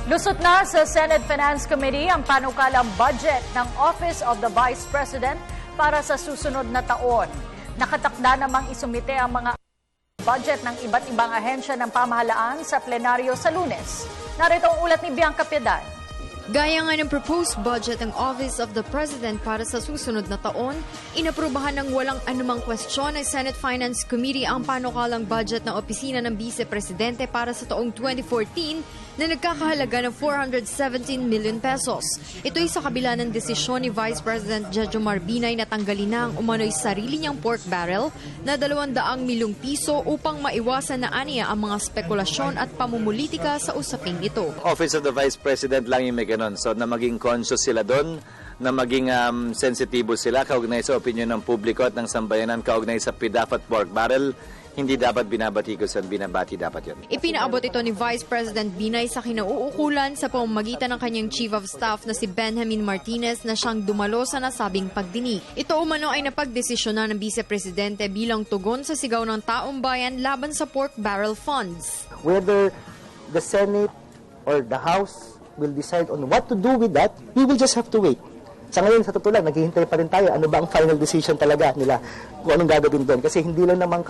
Lusot na sa Senate Finance Committee ang panukalang budget ng Office of the Vice President para sa susunod na taon. Nakatakda namang isumite ang mga budget ng iba't ibang ahensya ng pamahalaan sa plenaryo sa Lunes. Narito ang ulat ni Bianca Piedad. Gaya nga ng proposed budget ng Office of the President para sa susunod na taon, inaprubahan ng walang anumang kwestiyon ng Senate Finance Committee ang panukalang budget ng Opisina ng Vice Presidente para sa taong 2014 na nagkakahalaga ng 417 million pesos. Ito'y sa kabila ng desisyon ni Vice President Jejomar Binay na tanggalin na ang umano'y sarili niyang pork barrel na 200 milyong piso upang maiwasan na aniya ang mga spekulasyon at pamumulitika sa usaping ito. Office of the Vice President lang yung may ganun. So na maging conscious sila doon, na maging sensitibo sila kaugnay sa opinion ng publiko at ng sambayanan kaugnay sa PDAF at pork barrel. Hindi dapat binabatikos at binabati dapat yun. Ipinaabot ito ni Vice President Binay sa kinauukulan sa pamamagitan ng kanyang Chief of Staff na si Benjamin Martinez na siyang dumalo sa nasabing pagdinig. Ito umano ay napagdesisyonan ng Vice Presidente bilang tugon sa sigaw ng taong bayan laban sa pork barrel funds. Whether the Senate or the House will decide on what to do with that, we will just have to wait. Sa ngayon, sa totoo lang, naghihintay pa rin tayo. Ano ba ang final decision talaga nila kung anong gagawin doon? Kasi hindi lang naman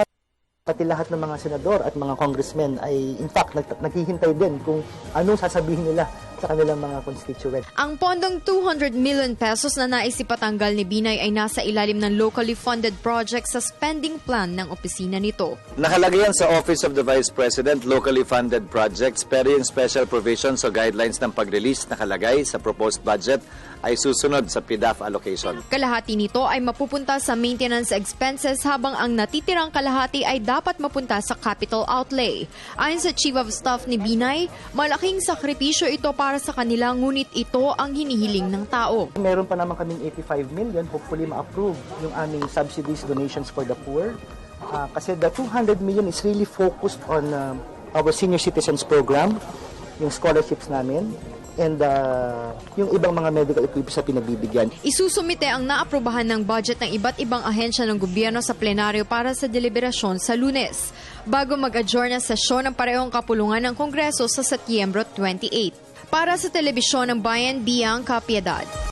pati lahat ng mga senador at mga congressmen ay in fact naghihintay din kung anong sasabihin nila sa kanilang mga constituent. Ang pondong 200 million pesos na nais ipatanggal ni Binay ay nasa ilalim ng locally funded project sa spending plan ng opisina nito. Nakalagay yan sa Office of the Vice President, locally funded projects, pero yung special provisions o guidelines ng pag-release nakalagay sa proposed budget ay susunod sa PDAF allocation. Kalahati nito ay mapupunta sa maintenance expenses habang ang natitirang kalahati ay dapat mapunta sa capital outlay. Ayon sa Chief of Staff ni Binay, malaking sakripisyo ito para sa kanila ngunit ito ang hinihiling ng tao. Meron pa naman kaming 85 million, hopefully ma-approve yung aming subsidies, donations for the poor. Kasi the 200 million is really focused on our senior citizens program, yung scholarships namin, and yung ibang mga medical equipment sa pinagbibigyan. Isusumite ang naaprubahan ng budget ng iba't ibang ahensya ng gobyerno sa plenaryo para sa deliberasyon sa Lunes, bago mag-adjourn ang sesyon ng parehong kapulungan ng Kongreso sa Setyembre 28. Para sa Telebisyon ng Bayan, Bianca Piedad.